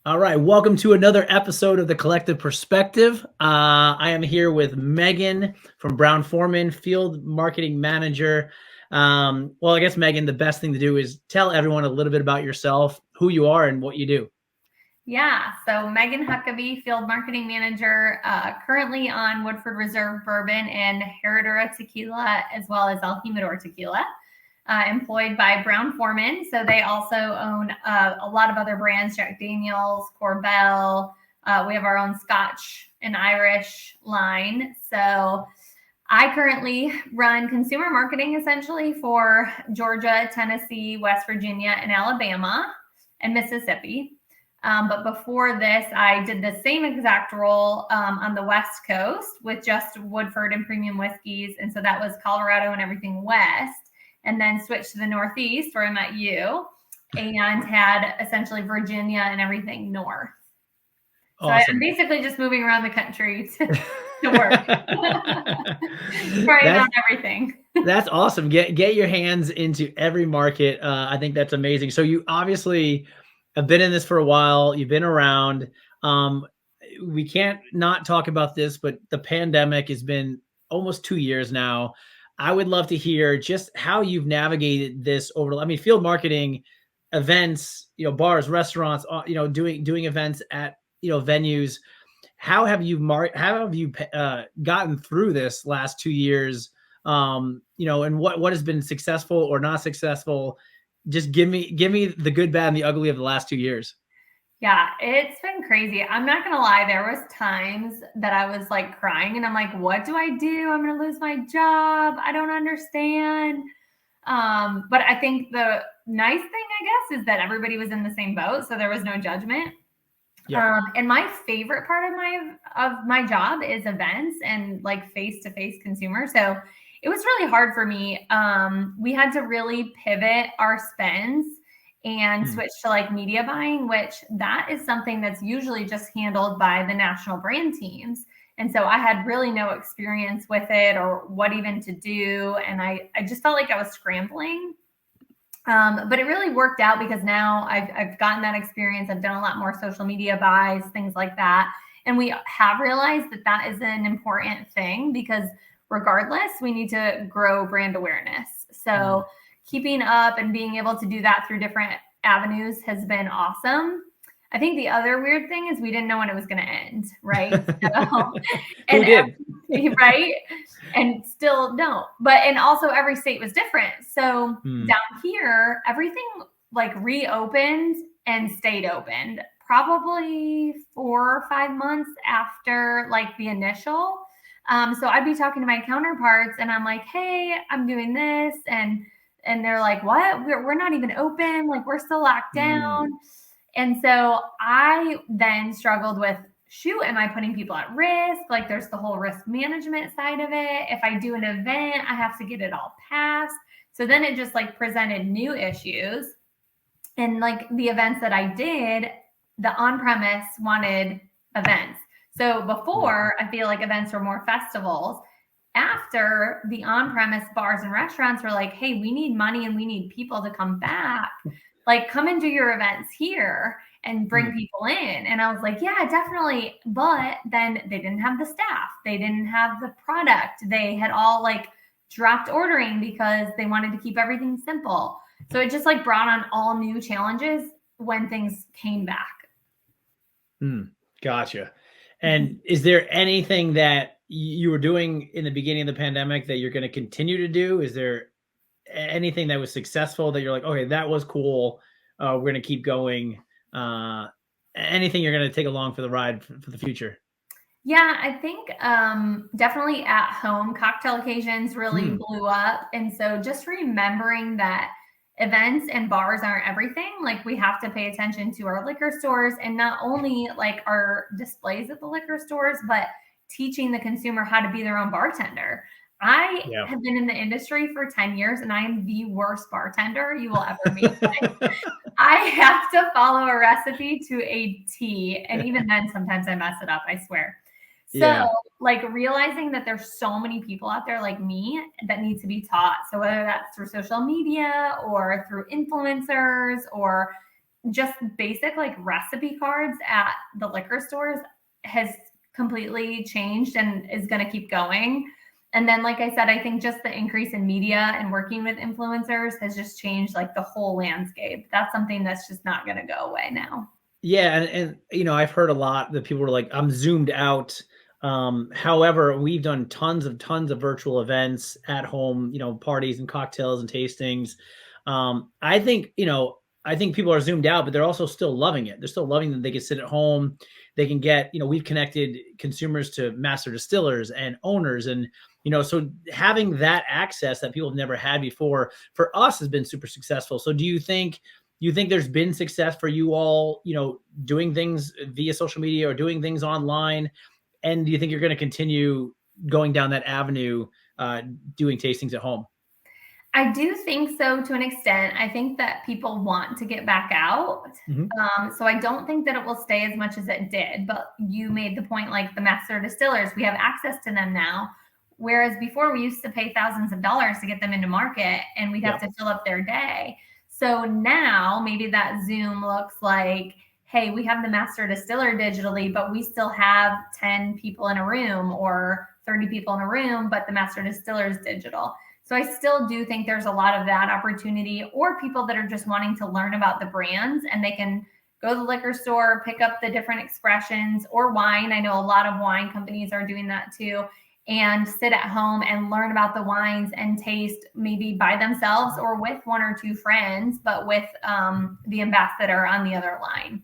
All right, welcome to another episode of the Collective Perspective. I am here with Megan from Brown-Forman, Field Marketing Manager. Well, I guess, Megan, the best thing to do is tell everyone a little bit about yourself, who you are, and what you do. Yeah, so Megan Huckaby, Field Marketing Manager, currently on Woodford Reserve Bourbon and Herradura Tequila, as well as El Jimador Tequila, employed by Brown-Forman. So they also own a lot of other brands, Jack Daniels, Corbel. We have our own Scotch and Irish line. So I currently run consumer marketing essentially for Georgia, Tennessee, West Virginia, and Alabama, and Mississippi. But before this, I did the same exact role on the West Coast with just Woodford and premium whiskeys. And so that was Colorado and everything west, and then switched to the Northeast where I met you and had essentially Virginia and everything north. So Awesome. I'm basically just moving around the country to work. Trying on everything. That's awesome. Get your hands into every market. I think that's amazing. So you obviously have been in this for a while. You've been around. We can't not talk about this, but the pandemic has been almost 2 years now. I would love to hear just how you've navigated this over. I mean, field marketing, events, bars, restaurants, doing events at venues. How have you gotten through this last 2 years? And what has been successful or not successful? Just give me the good, bad, and the ugly of the last 2 years. Yeah, it's been crazy. I'm not going to lie. There was times that I was like crying and I'm like, what do I do? I'm going to lose my job. I don't understand. But I think the nice thing, I guess, is that everybody was in the same boat. So there was no judgment. Yeah. And my favorite part of my job is events and like face-to-face consumer. So it was really hard for me. We had to really pivot our spends and switch to like media buying, which that is something that's usually just handled by the national brand teams. And so I had really no experience with it or what even to do. And I just felt like I was scrambling. But it really worked out because now I've gotten that experience. I've done a lot more social media buys, things like that. And we have realized that that is an important thing because regardless, we need to grow brand awareness. So keeping up and being able to do that through different avenues has been awesome. I think the other weird thing is we didn't know when it was going to end, right? So, Who did? Right? And still don't. And also every state was different. So down here, everything like reopened and stayed opened probably 4 or 5 months after like the initial. So I'd be talking to my counterparts and I'm like, hey, I'm doing this. And they're like, what? We're not even open. Like we're still locked down. And so I then struggled with, shoot, am I putting people at risk? Like there's the whole risk management side of it. If I do an event, I have to get it all passed. So then it just like presented new issues. And like the events that I did, the on-premise wanted events. So before, I feel like events were more festivals. After, the on-premise bars and restaurants were like, hey, we need money and we need people to come back. Like, come and do your events here and bring people in. And I was like, yeah, definitely. But then they didn't have the staff. They didn't have the product. They had all like dropped ordering because they wanted to keep everything simple. So it just like brought on all new challenges when things came back. Gotcha. And is there anything that you were doing in the beginning of the pandemic that you're going to continue to do? Is there anything that was successful that you're like, okay, that was cool. We're going to keep going. Anything you're going to take along for the ride for the future? Yeah, I think definitely at home cocktail occasions really blew up. And so just remembering that events and bars aren't everything. Like we have to pay attention to our liquor stores and not only like our displays at the liquor stores, but teaching the consumer how to be their own bartender. I have been in the industry for 10 years and I am the worst bartender you will ever meet. I have to follow a recipe to a T. And even then, sometimes I mess it up, I swear. So like realizing that there's so many people out there like me that need to be taught. So whether that's through social media or through influencers or just basic like recipe cards at the liquor stores has completely changed and is going to keep going. And then, like I said, I think just the increase in media and working with influencers has just changed like the whole landscape. That's something that's just not going to go away now. Yeah, and you know, I've heard a lot that people were like, "I'm zoomed out." However, we've done tons of virtual events at home, you know, parties and cocktails and tastings. I think, you know, I think people are zoomed out, but they're also still loving it. They're still loving that they can sit at home. They can get, you know, we've connected consumers to master distillers and owners, and you know, so having that access that people have never had before for us has been super successful. So, do you think there's been success for you all, you know, doing things via social media or doing things online? And do you think you're going to continue going down that avenue, doing tastings at home? I do think so to an extent. I think that people want to get back out. Mhm. So I don't think that it will stay as much as it did. But you made the point like the master distillers, we have access to them now. Whereas before we used to pay thousands of dollars to get them into market and we'd have Yep. to fill up their day. So now maybe that Zoom looks like, hey, we have the master distiller digitally, but we still have 10 people in a room or 30 people in a room, but the master distiller is digital. So I still do think there's a lot of that opportunity, or people that are just wanting to learn about the brands and they can go to the liquor store, pick up the different expressions or wine. I know a lot of wine companies are doing that too, and sit at home and learn about the wines and taste maybe by themselves or with one or two friends, but with the ambassador on the other line.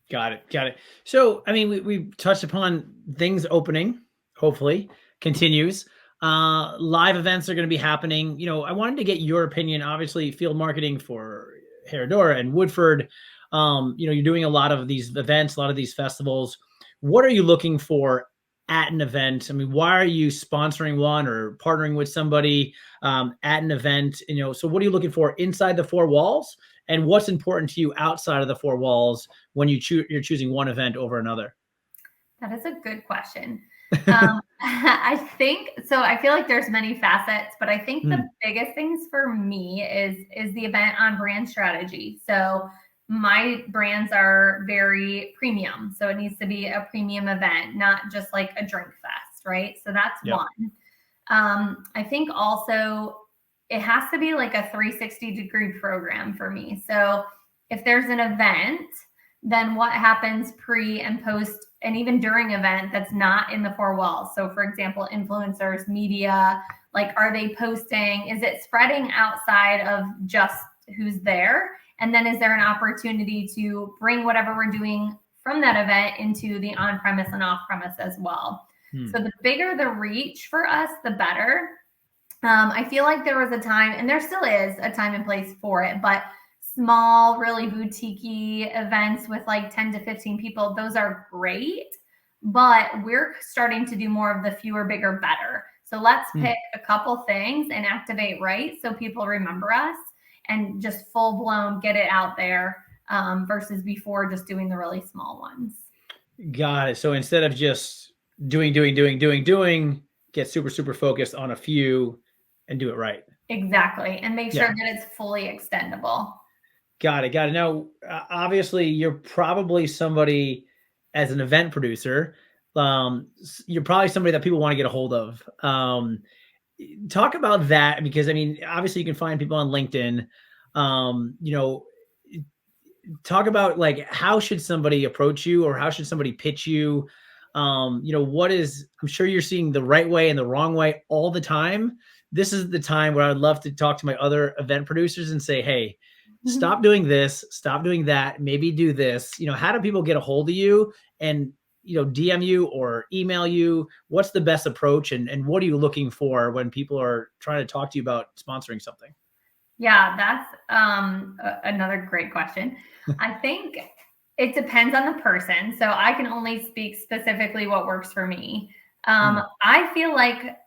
Got it. Got it. So, I mean, we touched upon things opening, hopefully, continues. Live events are going to be happening. You know, I wanted to get your opinion. Obviously, field marketing for Herradura and Woodford. You know, you're doing a lot of these events, a lot of these festivals. What are you looking for at an event? I mean, why are you sponsoring one or partnering with somebody at an event? You know, so what are you looking for inside the four walls? And what's important to you outside of the four walls when you're choosing one event over another? That is a good question. I think so. I feel like there's many facets, but I think the Hmm. biggest things for me is the event on brand strategy. So my brands are very premium, so it needs to be a premium event, not just like a drink fest, right? So that's Yep. one. I think also it has to be like a 360-degree program for me. So if there's an event, then what happens pre and post and even during event that's not in the four walls? So for example, influencers, media, like are they posting? Is it spreading outside of just who's there? And then is there an opportunity to bring whatever we're doing from that event into the on-premise and off-premise as well? Hmm. So the bigger the reach for us, the better. I feel like there was a time, and there still is a time and place for it, but small, really boutique events with like 10 to 15 people, those are great. But we're starting to do more of the fewer, bigger, better. So let's Hmm. pick a couple things and activate right so people remember us and just full blown get it out there versus before just doing the really small ones. Got it. So instead of just doing, get super focused on a few and do it right. Exactly. And make sure Yeah. that it's fully extendable. Got it. Got it. Now, obviously, you're probably somebody as an event producer. You're probably somebody that people want to get a hold of. Talk about that because I mean, obviously, you can find people on LinkedIn. You know, talk about like how should somebody approach you or how should somebody pitch you. You know, what is, I'm sure you're seeing the right way and the wrong way all the time. This is the time where I would love to talk to my other event producers and say, hey, stop doing this, stop doing that, maybe do this. You know, how do people get a hold of you and, you know, DM you or email you? What's the best approach, and what are you looking for when people are trying to talk to you about sponsoring something? Yeah, that's another great question. I think it depends on the person. So I can only speak specifically what works for me. Hmm. I feel like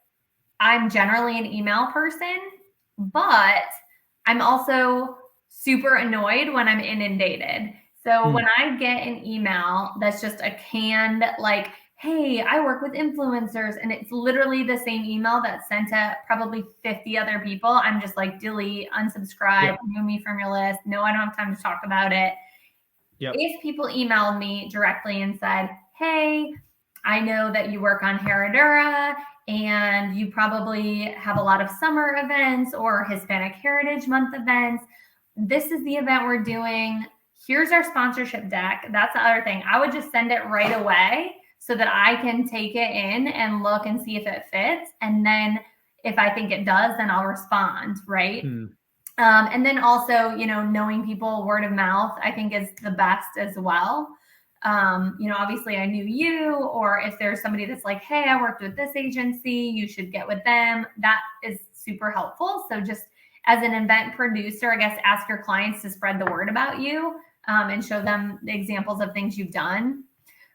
I'm generally an email person, but I'm also super annoyed when I'm inundated. So Hmm. when I get an email that's just a canned, like, hey, I work with influencers, and it's literally the same email that's sent to probably 50 other people, I'm just like, delete, unsubscribe, remove me from your list. No, I don't have time to talk about it. If people emailed me directly and said, hey, I know that you work on Herradura and you probably have a lot of summer events or Hispanic Heritage Month events. This is the event we're doing. Here's our sponsorship deck. That's the other thing. I would just send it right away so that I can take it in and look and see if it fits. And then if I think it does, then I'll respond, right? And then also, you know, knowing people word of mouth, I think is the best as well. You know, obviously I knew you, or if there's somebody that's like, hey, I worked with this agency, you should get with them. That is super helpful. So just as an event producer, I guess, ask your clients to spread the word about you and show them the examples of things you've done.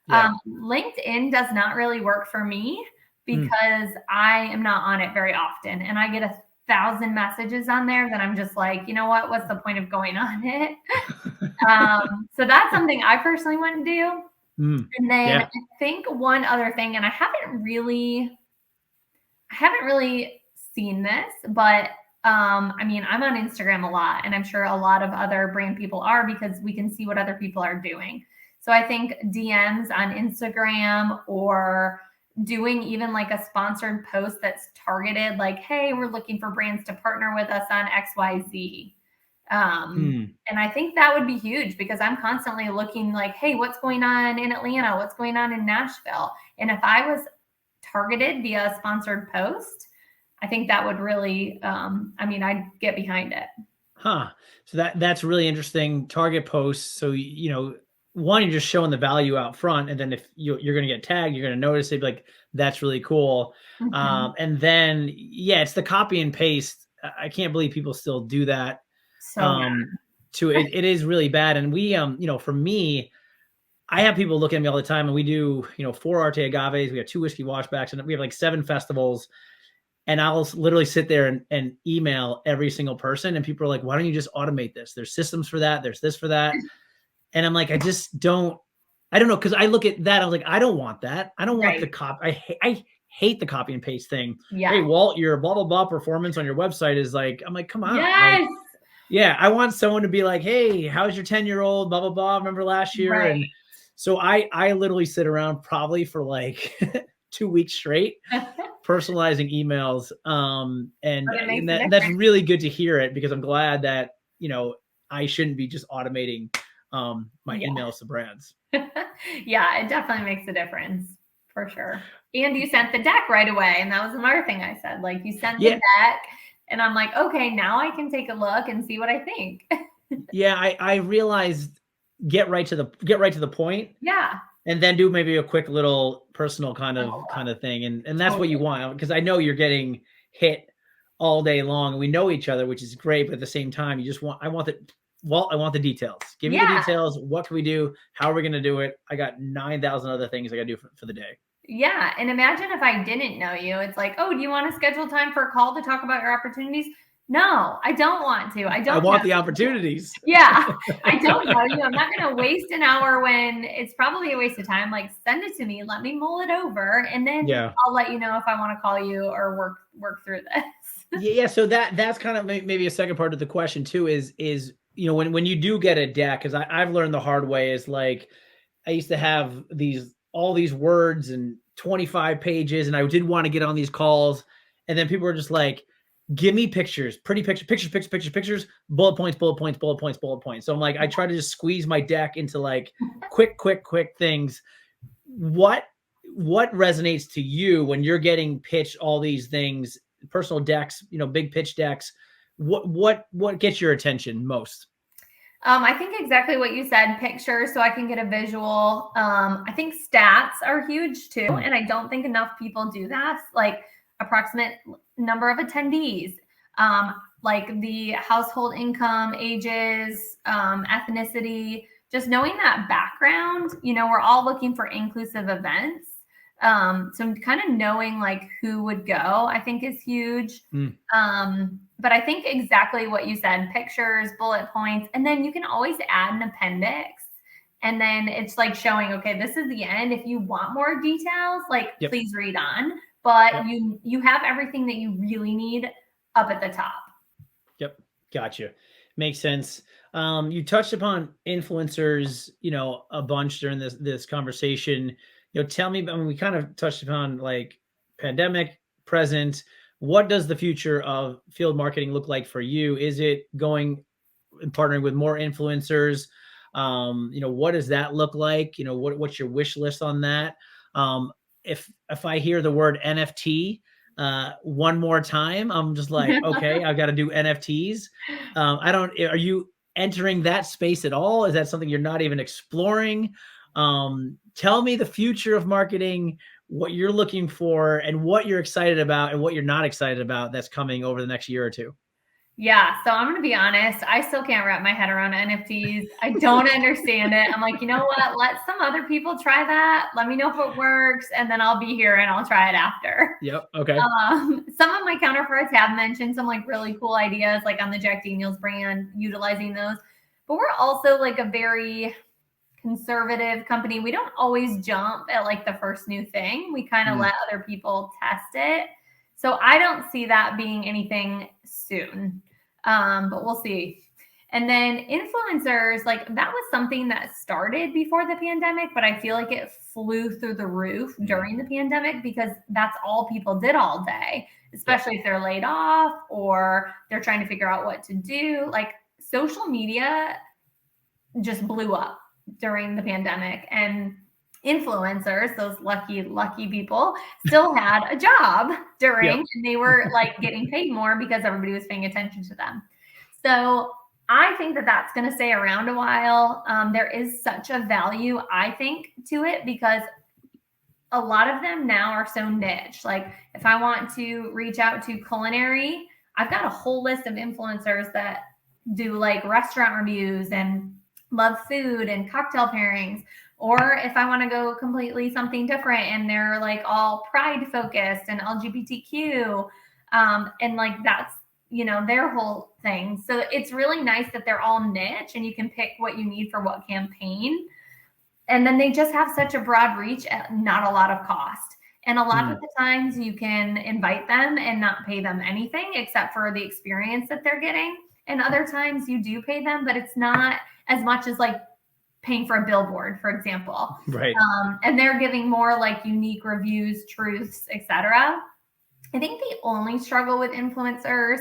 LinkedIn does not really work for me because I am not on it very often, and I get 1,000 messages on there that I'm just like, you know what? What's the point of going on it? So that's something I personally wouldn't do. And then I think one other thing, and I haven't really seen this, but I mean, I'm on Instagram a lot, and I'm sure a lot of other brand people are, because we can see what other people are doing. So I think DMs on Instagram, or doing even like a sponsored post that's targeted, like, hey, we're looking for brands to partner with us on XYZ. And I think that would be huge, because I'm constantly looking like, hey, what's going on in Atlanta? What's going on in Nashville? And if I was targeted via a sponsored post, I think that would really, I mean, I'd get behind it. So that's really interesting. Target posts. So, you know, one, you're just showing the value out front, and then if you're going to get tagged, you're going to notice it. Like, that's really cool. And then, it's the copy and paste. I can't believe people still do that. It is really bad. And we, you know, for me, I have people look at me all the time, and we do, you know, 4 Arte Agaves, we have 2 whiskey washbacks, and we have like 7 festivals. And I'll literally sit there and email every single person, and people are like, why don't you just automate this? There's systems for that. There's this for that. And I'm like, I don't know. Cause I look at that, I was like, I don't want that. I don't want the I hate the copy and paste thing. Hey, Walt, your blah, blah, blah performance on your website is like, I'm like, come on. Like, I want someone to be like, hey, how's your 10-year-old, blah, blah, blah. Remember last year? And so I literally sit around probably for like 2 weeks straight, personalizing emails. And that's really good to hear it, because I'm glad that, you know, I shouldn't be just automating my emails to brands. It definitely makes a difference, for sure. And you sent the deck right away. And that was another thing I said, like, you sent the deck, and I'm like, okay, now I can take a look and see what I think. I realized get right to the point. And then do maybe a quick little personal kind of thing. And that's what you want, because I know you're getting hit all day long, and we know each other, which is great. But at the same time, I want the details. Give me the details. What can we do? How are we going to do it? I got 9,000 other things I got to do for the day. And imagine if I didn't know you. It's like, oh, do you want to schedule time for a call to talk about your opportunities? No, I don't want to. I want the opportunities. I don't know you. I'm not going to waste an hour when it's probably a waste of time. Like, send it to me. Let me mull it over, and then I'll let you know if I want to call you or work through this. So that's kind of maybe a second part of the question too, is, you know, when you do get a deck, because I've learned the hard way, is like, I used to have all these words and 25 pages, and I did want to get on these calls, and then people were just like, give me pictures, pretty pictures, bullet points. So I'm like, I try to just squeeze my deck into like quick things. What resonates to you when you're getting pitched all these things, personal decks, you know, big pitch decks? What gets your attention most? I think exactly what you said, pictures, so I can get a visual. I think stats are huge too. And I don't think enough people do that. Like, approximate number of attendees, like the household income, ages, ethnicity, just knowing that background. You know, we're all looking for inclusive events. So kind of knowing like who would go, I think is huge. But I think exactly what you said, pictures, bullet points, and then you can always add an appendix And then it's like showing, okay, this is the end. If you want more details, like please read on. But you have everything that you really need up at the top. Yep. Gotcha. Makes sense. You touched upon influencers, a bunch during this conversation. Tell me, I mean, we kind of touched upon like pandemic, present. What does the future of field marketing look like for you? Is it going and partnering with more influencers? What does that look like? What's your wish list on that? If I hear the word NFT one more time, I'm just like, okay, I've got to do NFTs. Are you entering that space at all? Is that something you're not even exploring? Tell me the future of marketing, what you're looking for and what you're excited about and what you're not excited about that's coming over the next year or two. Yeah. So I'm going to be honest. I still can't wrap my head around NFTs. I don't understand it. I'm like, you know what? Let some other people try that. Let me know if it works. And then I'll be here and I'll try it after. Yep. Okay. Some of my counterparts have mentioned some like really cool ideas, like on the Jack Daniels brand, utilizing those. But we're also like a very conservative company. We don't always jump at like the first new thing. We kind of let other people test it. So I don't see that being anything soon. But we'll see. And then influencers, like that was something that started before the pandemic, but I feel like it flew through the roof during the pandemic because that's all people did all day, especially if they're laid off or they're trying to figure out what to do. Like social media just blew up during the pandemic, and influencers, those lucky people, still had a job during, and they were like getting paid more because everybody was paying attention to them. So I think that that's going to stay around a while. There is such a value, I think, to it because a lot of them now are so niche. Like if I want to reach out to culinary, I've got a whole list of influencers that do like restaurant reviews and love food and cocktail pairings. Or if I want to go completely something different and they're like all pride focused and LGBTQ, and like that's, their whole thing. So it's really nice that they're all niche and you can pick what you need for what campaign. And then they just have such a broad reach at not a lot of cost. And a lot of the times you can invite them and not pay them anything except for the experience that they're getting. And other times you do pay them, but it's not as much as like paying for a billboard, for example. Right. And they're giving more like unique reviews, truths, etc. I think the only struggle with influencers,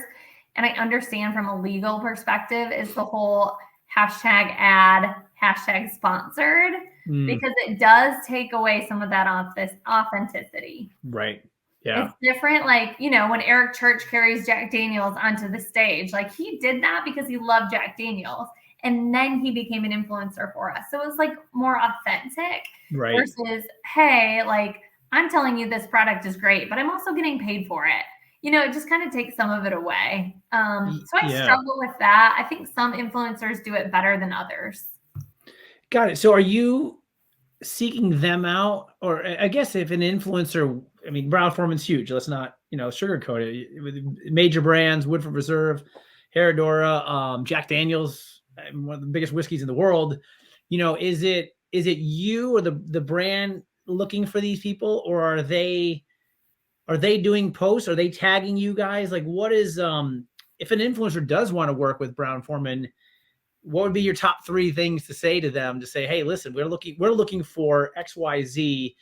and I understand from a legal perspective, is the whole hashtag ad, hashtag sponsored, because it does take away some of that authenticity. Right. Yeah. It's different. Like, when Eric Church carries Jack Daniels onto the stage, like he did that because he loved Jack Daniels. And then he became an influencer for us. So it was like more authentic versus, hey, like I'm telling you this product is great, but I'm also getting paid for it. It just kind of takes some of it away. So I struggle with that. I think some influencers do it better than others. Got it. So are you seeking them out? Or I guess if an influencer, I mean, Brown-Forman's huge. Let's not, sugarcoat it. Major brands, Woodford Reserve, Herradura, Jack Daniels, one of the biggest whiskeys in the world. Is it you or the brand looking for these people, or are they doing posts? Are they tagging you guys? Like, what is if an influencer does want to work with Brown-Forman, what would be your top 3 things to say to them to say, hey, listen, we're looking for XYZ,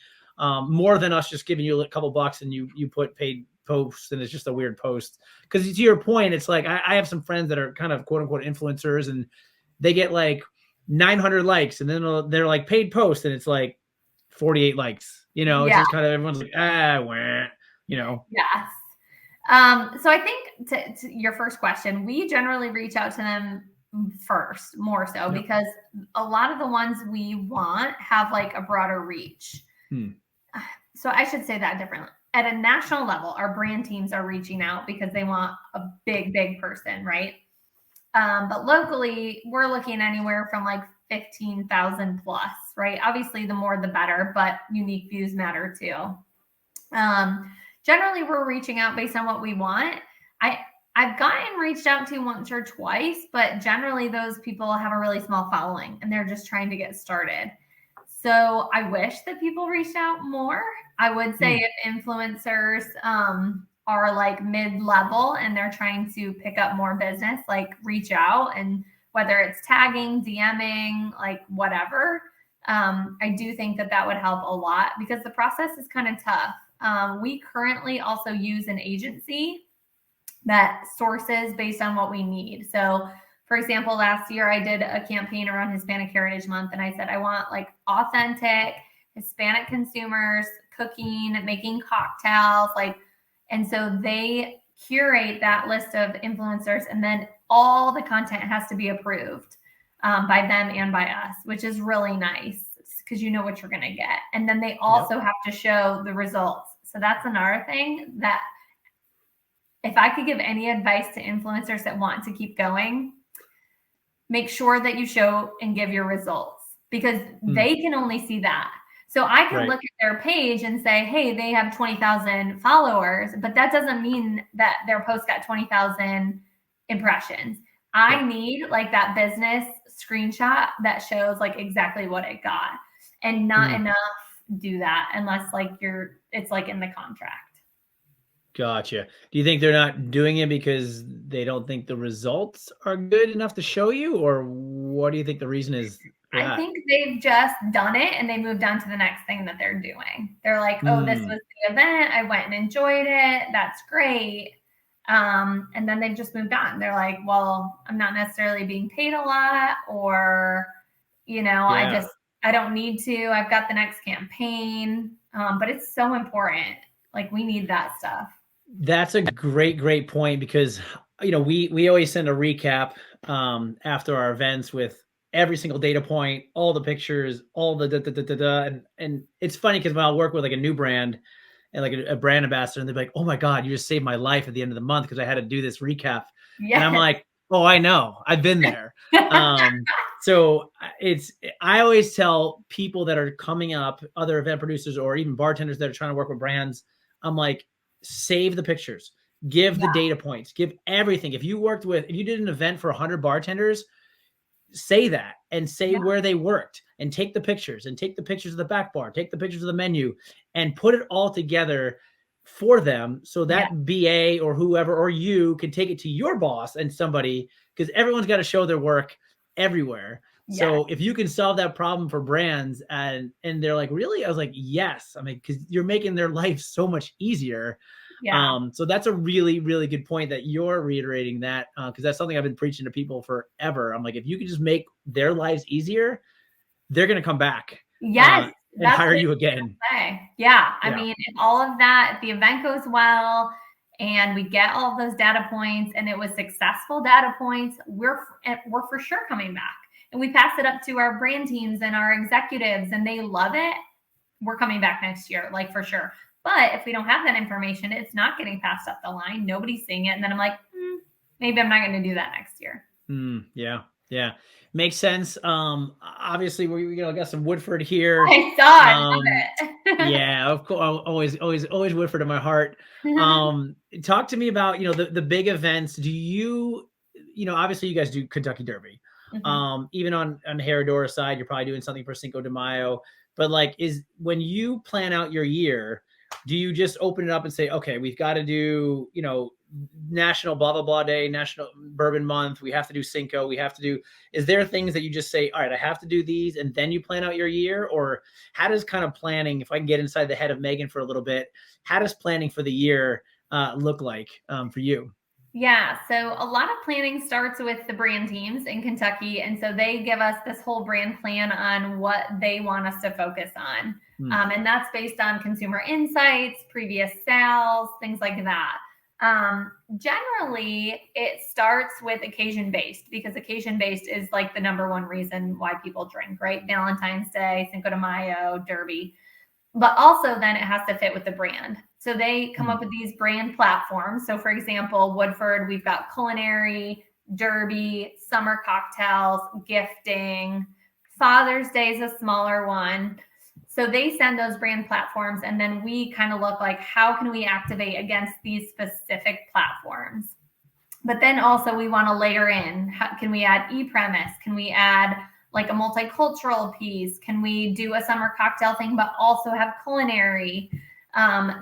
more than us just giving you a couple bucks and you put paid posts and it's just a weird post. Because to your point, it's like I have some friends that are kind of quote unquote influencers and they get like 900 likes and then they're like paid posts and it's like 48 likes, it's just kind of everyone's like, wah, Yes. So I think to your first question, we generally reach out to them first, more so because a lot of the ones we want have like a broader reach. So I should say that differently. At a national level, our brand teams are reaching out because they want a big person, right? But locally, we're looking anywhere from like 15,000 plus, right? Obviously, the more the better, but unique views matter too. Generally, we're reaching out based on what we want. I've gotten reached out to once or twice, but generally those people have a really small following and they're just trying to get started. So I wish that people reached out more. I would say if influencers are like mid-level and they're trying to pick up more business, like reach out, and whether it's tagging, DMing, like whatever. I do think that that would help a lot because the process is kind of tough. We currently also use an agency that sources based on what we need. So, for example, last year I did a campaign around Hispanic Heritage Month, and I said I want like authentic Hispanic consumers cooking, making cocktails, like, and so they curate that list of influencers, and then all the content has to be approved by them and by us, which is really nice because you know what you're going to get. And then they also have to show the results. So that's another thing that if I could give any advice to influencers that want to keep going, make sure that you show and give your results because they can only see that. So I can look at their page and say, hey, they have 20,000 followers, but that doesn't mean that their post got 20,000 impressions. I need like that business screenshot that shows like exactly what it got, and not enough do that unless like it's like in the contract. Gotcha. Do you think they're not doing it because they don't think the results are good enough to show you, or what do you think the reason is for that? I think they've just done it and they moved on to the next thing that they're doing. They're like, oh, this was the event. I went and enjoyed it. That's great. And then they've just moved on. They're like, well, I'm not necessarily being paid a lot, or, you know, I don't need to. I've got the next campaign. But it's so important. Like we need that stuff. That's a great point because, you know, we always send a recap after our events with every single data point, all the pictures, all the and it's funny because when I'll work with like a new brand and like a brand ambassador, and they're like, "Oh my God, you just saved my life at the end of the month because I had to do this recap," and I'm like, "Oh, I know, I've been there." So I always tell people that are coming up, other event producers or even bartenders that are trying to work with brands, I'm like, save the pictures, give the data points, give everything. If you did an event for 100 bartenders, say that and say where they worked and take the pictures of the back bar, take the pictures of the menu and put it all together for them. So that BA or whoever, or you can take it to your boss and somebody, because everyone's got to show their work everywhere. So if you can solve that problem for brands and they're like, really? I was like, yes. I mean, because you're making their life so much easier. So that's a really good point that you're reiterating that, because that's something I've been preaching to people forever. I'm like, if you can just make their lives easier, they're going to come back and hire you again. I mean, if all of that, if the event goes well and we get all of those data points and it was successful data points, we're for sure coming back. And we pass it up to our brand teams and our executives and they love it, we're coming back next year, like for sure. But if we don't have that information, it's not getting passed up the line. Nobody's seeing it. And then I'm like, maybe I'm not going to do that next year. Yeah. Makes sense. Obviously we got some Woodford here. I saw it. I love it. Yeah, of course. Always Woodford in my heart. Talk to me about, the big events. Do you obviously you guys do Kentucky Derby. Even on Herradura side, you're probably doing something for Cinco de Mayo. But like, when you plan out your year, do you just open it up and say, okay, we've got to do, National blah, blah, blah day, National Bourbon Month. We have to do Cinco. Is there things that you just say, all right, I have to do these, and then you plan out your year? Or how does kind of planning, if I can get inside the head of Megan for a little bit, how does planning for the year look like for you? Yeah, so a lot of planning starts with the brand teams in Kentucky. And so they give us this whole brand plan on what they want us to focus on. And that's based on consumer insights, previous sales, things like that. Generally, it starts with occasion-based because occasion-based is like the number one reason why people drink, right? Valentine's Day, Cinco de Mayo, Derby. But also then it has to fit with the brand. So they come up with these brand platforms. So for example, Woodford, we've got culinary, Derby, summer cocktails, gifting. Father's Day is a smaller one. So they send those brand platforms and then we kind of look like, how can we activate against these specific platforms? But then also we want to layer in, can we add e-premise? Can we add like a multicultural piece? Can we do a summer cocktail thing, but also have culinary?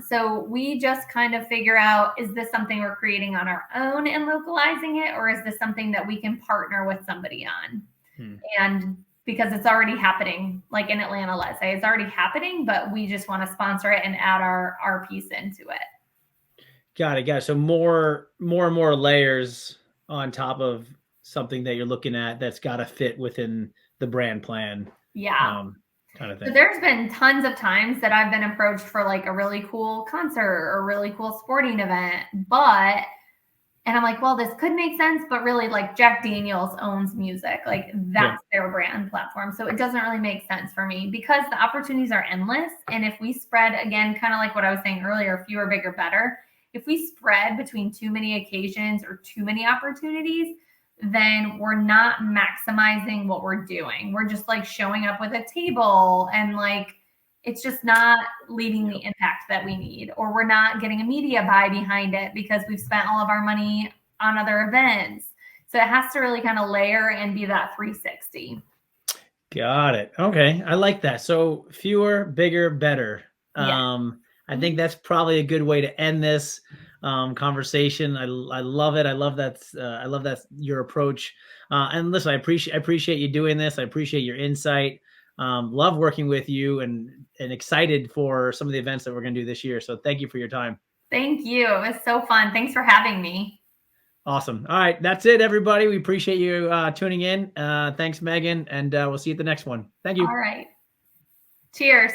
So we just kind of figure out, is this something we're creating on our own and localizing it? Or is this something that we can partner with somebody on? And because it's already happening, like in Atlanta, let's say it's already happening, but we just want to sponsor it and add our piece into it. Got it. So more and more layers on top of something that you're looking at that's got to fit within the brand plan. Yeah. Kind of thing. So there's been tons of times that I've been approached for like a really cool concert or a really cool sporting event, and I'm like, well, this could make sense, but really like Jack Daniels owns music. Like that's their brand platform. So it doesn't really make sense for me because the opportunities are endless. And if we spread, again, kind of like what I was saying earlier, fewer, bigger, better. If we spread between too many occasions or too many opportunities, then we're not maximizing what we're doing. We're just like showing up with a table and like, it's just not leaving the impact that we need, or we're not getting a media buy behind it because we've spent all of our money on other events. So it has to really kind of layer and be that 360. Got it. Okay. I like that. So fewer, bigger, better. I think that's probably a good way to end this conversation. I love it. I love that your approach. And listen, I appreciate you doing this. I appreciate your insight. Love working with you and excited for some of the events that we're going to do this year. So thank you for your time. Thank you. It was so fun. Thanks for having me. Awesome. All right. That's it, everybody. We appreciate you tuning in. Thanks, Megan. And we'll see you at the next one. Thank you. All right. Cheers.